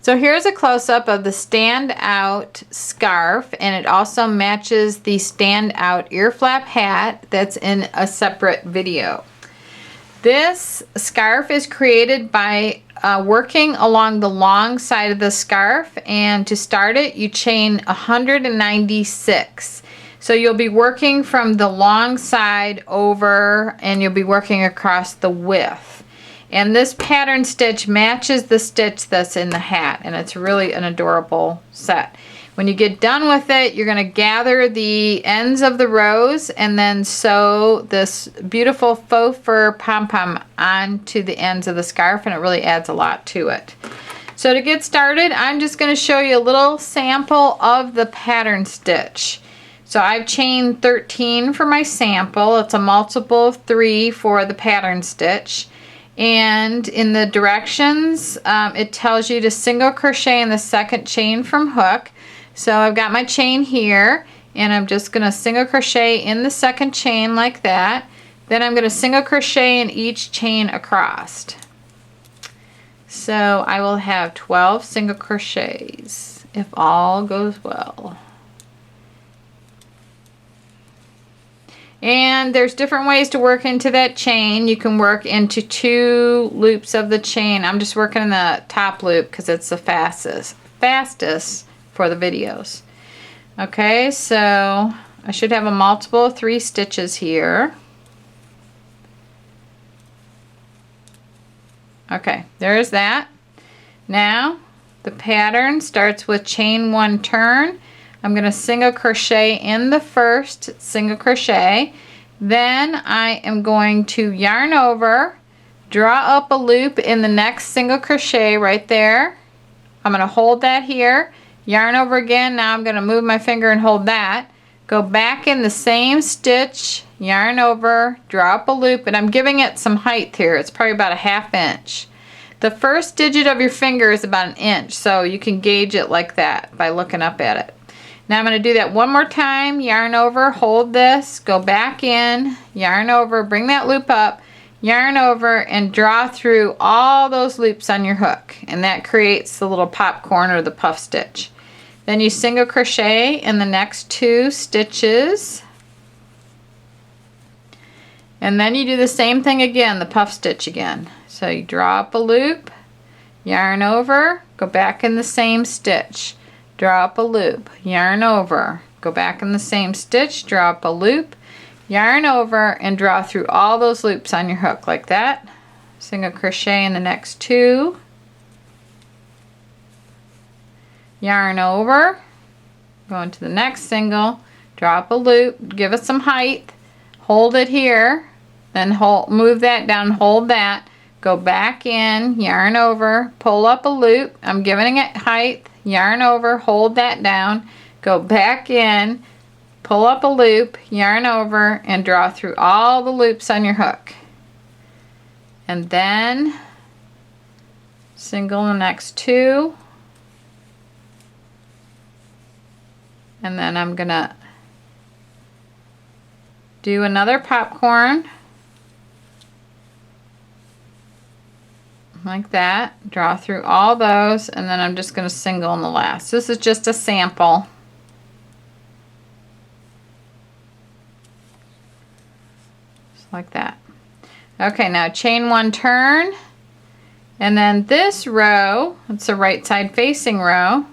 So here's a close-up of the stand-out scarf, and it also matches the stand-out ear flap hat that's in a separate video. This scarf is created by working along the long side of the scarf, and to start it you chain 196. So you'll be working from the long side over, and you'll be working across the width. And this pattern stitch matches the stitch that's in the hat, and it's really an adorable set. When you get done with it, you're going to gather the ends of the rows and then sew this beautiful faux fur pom-pom onto the ends of the scarf, and it really adds a lot to it. So to get started, I'm just going to show you a little sample of the pattern stitch. So I've chained 13 for my sample. It's a multiple of 3 for the pattern stitch. And in the directions, it tells you to single crochet in the second chain from hook. So I've got my chain here, and I'm just going to single crochet in the second chain like that. Then I'm going to single crochet in each chain across. So I will have 12 single crochets if all goes well. And there's different ways to work into that chain. You can work into 2 loops of the chain. I'm just working in the top loop because it's the fastest for the videos. Okay, so I should have a multiple of 3 stitches here. Okay, there's that. Now the pattern starts with chain 1 turn. I'm going to single crochet in the first single crochet. Then I am going to yarn over, draw up a loop in the next single crochet right there. I'm going to hold that here, yarn over again. Now I'm going to move my finger and hold that. Go back in the same stitch, yarn over, draw up a loop, and I'm giving it some height here. It's probably about a 1/2 inch. The first digit of your finger is about 1 inch, so you can gauge it like that by looking up at it. Now I'm going to do that one more time, yarn over, hold this, go back in, yarn over, bring that loop up, yarn over, and draw through all those loops on your hook. And that creates the little popcorn or the puff stitch. Then you single crochet in the next 2 stitches. And then you do the same thing again, the puff stitch again. So you draw up a loop, yarn over, go back in the same stitch. Draw up a loop, yarn over, go back in the same stitch, draw up a loop, yarn over, and draw through all those loops on your hook like that. Single crochet in the next 2, yarn over, go into the next single, draw up a loop, give it some height, hold it here, then move that down, hold that, go back in, yarn over, pull up a loop, I'm giving it height, yarn over, hold that down, go back in, pull up a loop, yarn over, and draw through all the loops on your hook. And then single the next 2, and then I'm gonna do another popcorn like that, draw through all those, and then I'm just going to single in the last. This is just a sample. Just like that. Okay, now chain 1 turn, and then this row, it's a right side facing row,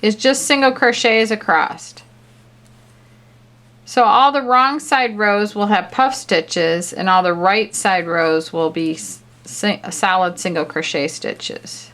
is just single crochets across. So all the wrong side rows will have puff stitches, and all the right side rows will be solid single crochet stitches.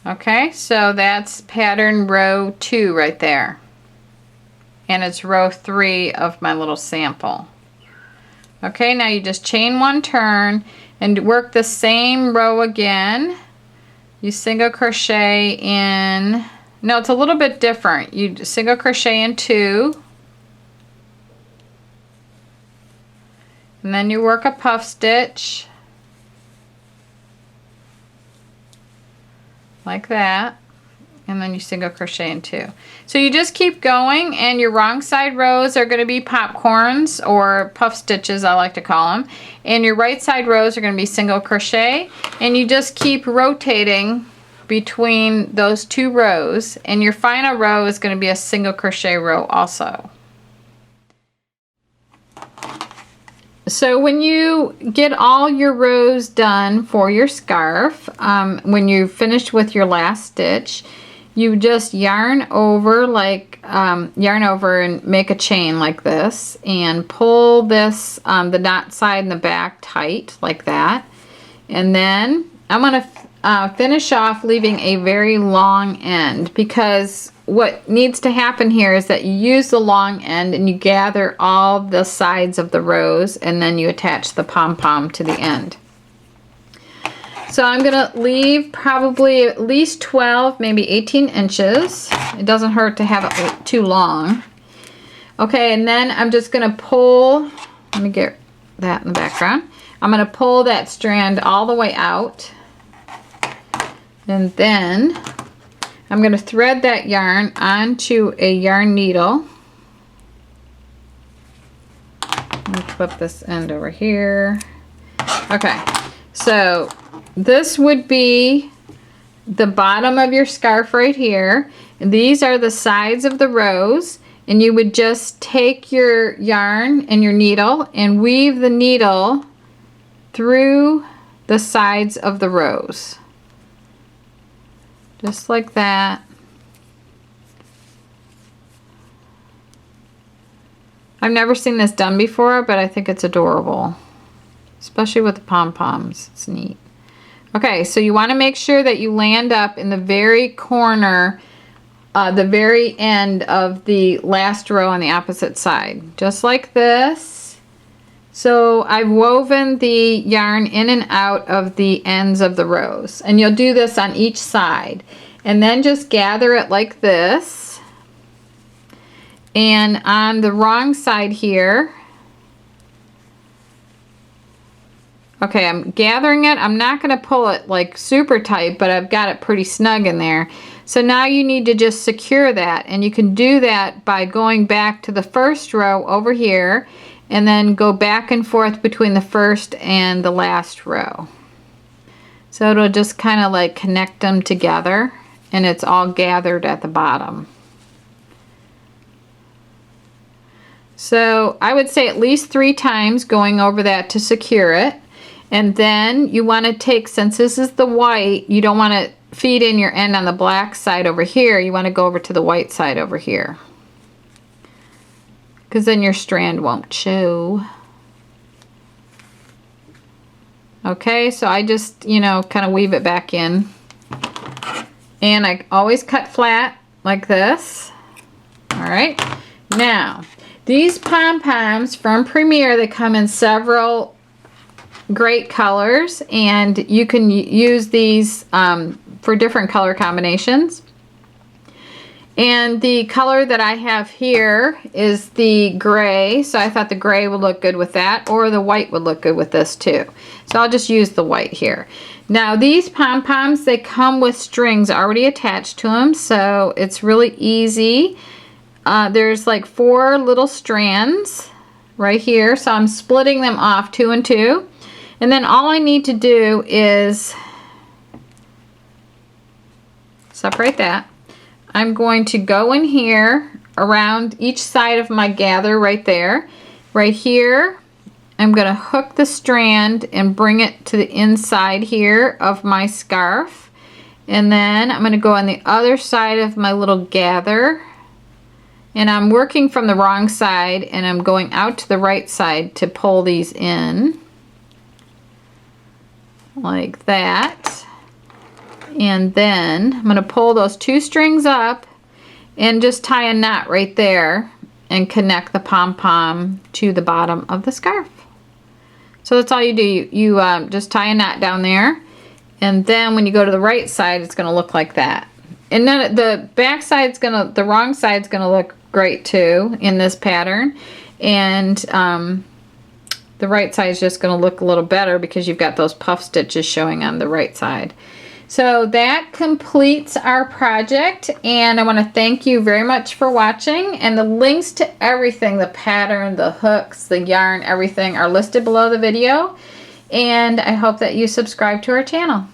Okay, so that's pattern row 2 right there. And it's row 3 of my little sample. Okay, now you just chain 1 turn and work the same row again. You single crochet in, no, it's a little bit different. You single crochet in 2. And then you work a puff stitch. like that. And then you single crochet in 2. So you just keep going, and your wrong side rows are going to be popcorns or puff stitches, I like to call them. And your right side rows are going to be single crochet, and you just keep rotating between those 2 rows, and your final row is going to be a single crochet row also. So when you get all your rows done for your scarf, when you finish with your last stitch, you just yarn over and make a chain like this, and pull this, the knot side and the back tight like that. And then I'm going to finish off leaving a very long end, because what needs to happen here is that you use the long end and you gather all the sides of the rows, and then you attach the pom-pom to the end. So I'm going to leave probably at least 12, maybe 18 inches. It doesn't hurt to have it too long. Okay, and then I'm just going to pull, let me get that in the background. I'm going to pull that strand all the way out. And then I'm going to thread that yarn onto a yarn needle. Let me flip this end over here. Okay, so this would be the bottom of your scarf right here. And these are the sides of the rows, and you would just take your yarn and your needle and weave the needle through the sides of the rows. Just like that. I've never seen this done before, but I think it's adorable. Especially with the pom-poms. It's neat. Okay, so you want to make sure that you land up in the very corner, the very end of the last row on the opposite side. Just like this. So I've woven the yarn in and out of the ends of the rows. And you'll do this on each side. And then just gather it like this. And on the wrong side here, okay, I'm gathering it. I'm not going to pull it like super tight, but I've got it pretty snug in there. So now you need to just secure that, and you can do that by going back to the first row over here and then go back and forth between the first and the last row. So it'll just kind of like connect them together, and it's all gathered at the bottom. So I would say at least 3 times going over that to secure it. And then you want to take, since this is the white, you don't want to feed in your end on the black side over here. You want to go over to the white side over here, because then your strand won't show. Okay, so I just, you know, kind of weave it back in. And I always cut flat like this. All right. Now, these pom-poms from Premier, they come in several great colors, and you can use these for different color combinations. And the color that I have here is the gray, so I thought the gray would look good with that, or the white would look good with this too. So I'll just use the white here. Now these pom-poms, they come with strings already attached to them, so it's really easy. There's like 4 little strands right here, so I'm splitting them off 2 and 2. And then all I need to do is separate that. I'm going to go in here around each side of my gather right there. Right here, I'm going to hook the strand and bring it to the inside here of my scarf. And then I'm going to go on the other side of my little gather. And I'm working from the wrong side, and I'm going out to the right side to pull these in. Like that. And then I'm going to pull those 2 strings up and just tie a knot right there and connect the pom-pom to the bottom of the scarf. So that's all you do. You just tie a knot down there, and then when you go to the right side, it's going to look like that. And then the back side's going to, the wrong side's going to look great too in this pattern. And the right side is just going to look a little better because you've got those puff stitches showing on the right side. So that completes our project, and I want to thank you very much for watching, and the links to everything, the pattern, the hooks, the yarn, everything are listed below the video, and I hope that you subscribe to our channel.